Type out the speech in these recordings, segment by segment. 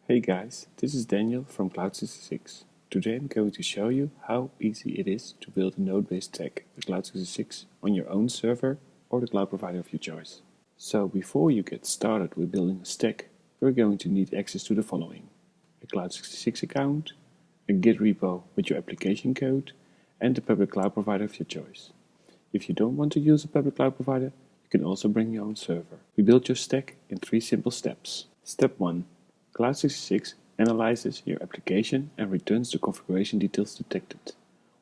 Hey guys, this is Daniel from Cloud66. Today I'm going to show you how easy it is to build a node-based stack with Cloud66 on your own server or the cloud provider of your choice. So before you get started with building a stack, you're going to need access to the following: a Cloud66 account, a Git repo with your application code, and the public cloud provider of your choice. If you don't want to use a public cloud provider, you can also bring your own server. We build your stack in 3 simple steps. Step 1. Cloud66 analyzes your application and returns the configuration details detected.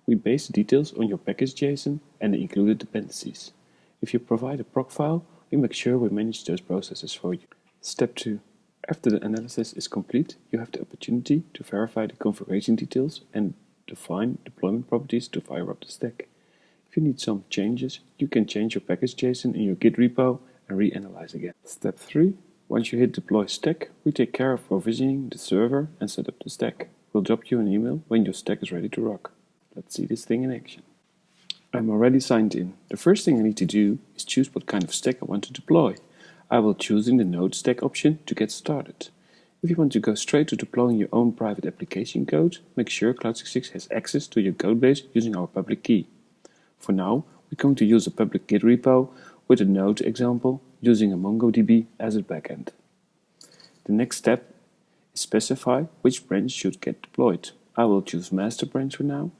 We base the details on your package.json and the included dependencies. If you provide a proc file, we make sure we manage those processes for you. Step 2. After the analysis is complete, you have the opportunity to verify the configuration details and define deployment properties to fire up the stack. If you need some changes, you can change your package.json in your Git repo and reanalyze again. Step 3. Once you hit deploy stack, we take care of provisioning the server and set up the stack. We'll drop you an email when your stack is ready to rock. Let's see this thing in action. I'm already signed in. The first thing I need to do is choose what kind of stack I want to deploy. I will choose in the node stack option to get started. If you want to go straight to deploying your own private application code, make sure Cloud66 has access to your codebase using our public key. For now, we're going to use a public Git repo with a node example using a MongoDB as a backend. The next step is specify which branch should get deployed. I will choose master branch for now.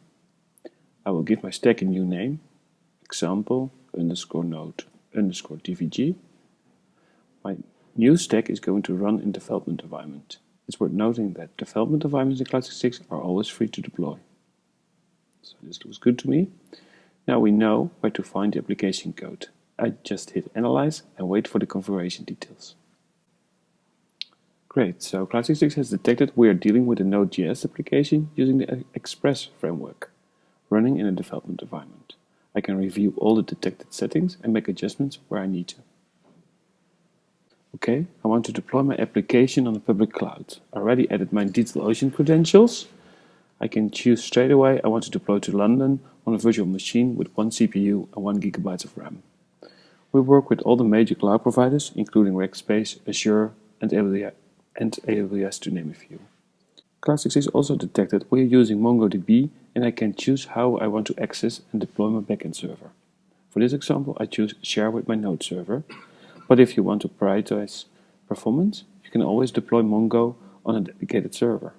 I will give my stack a new name, example _node_dvg. My new stack is going to run in development environment. It's worth noting that development environments in Cloud66 are always free to deploy. So this looks good to me. Now we know where to find the application code. I just hit analyze and wait for the configuration details. Great, so Cloud66 has detected we are dealing with a node.js application using the Express framework, running in a development environment. I can review all the detected settings and make adjustments where I need to. Okay, I want to deploy my application on a public cloud. I already added my DigitalOcean credentials. I can choose straight away I want to deploy to London on a virtual machine with 1 CPU and 1 GB of RAM. We work with all the major cloud providers, including Rackspace, Azure, and AWS to name a few. Cloud66 also detected we are using MongoDB, and I can choose how I want to access and deploy my backend server. For this example, I choose share with my node server, but if you want to prioritize performance, you can always deploy Mongo on a dedicated server.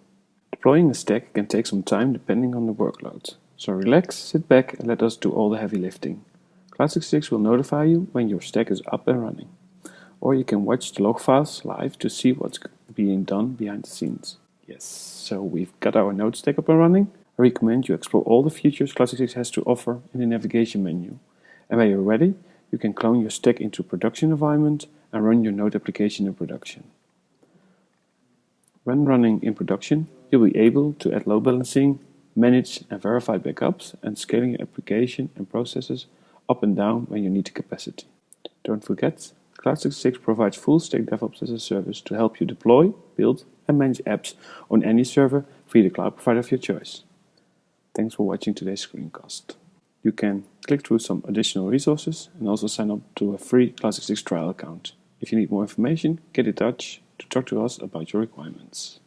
Deploying a stack can take some time depending on the workload, so relax, sit back, and let us do all the heavy lifting. Cloud66 will notify you when your stack is up and running, or you can watch the log files live to see what's being done behind the scenes. Yes, so we've got our node stack up and running. I recommend you explore all the features Cloud66 has to offer in the navigation menu. And when you're ready, you can clone your stack into a production environment and run your node application in production. When running in production, you'll be able to add load balancing, manage and verify backups, and scaling your application and processes up and down when you need the capacity. Don't forget, Cloud66 provides full stack DevOps as a service to help you deploy, build, and manage apps on any server via the cloud provider of your choice. Thanks for watching today's screencast. You can click through some additional resources and also sign up to a free Cloud66 trial account. If you need more information, get in touch to talk to us about your requirements.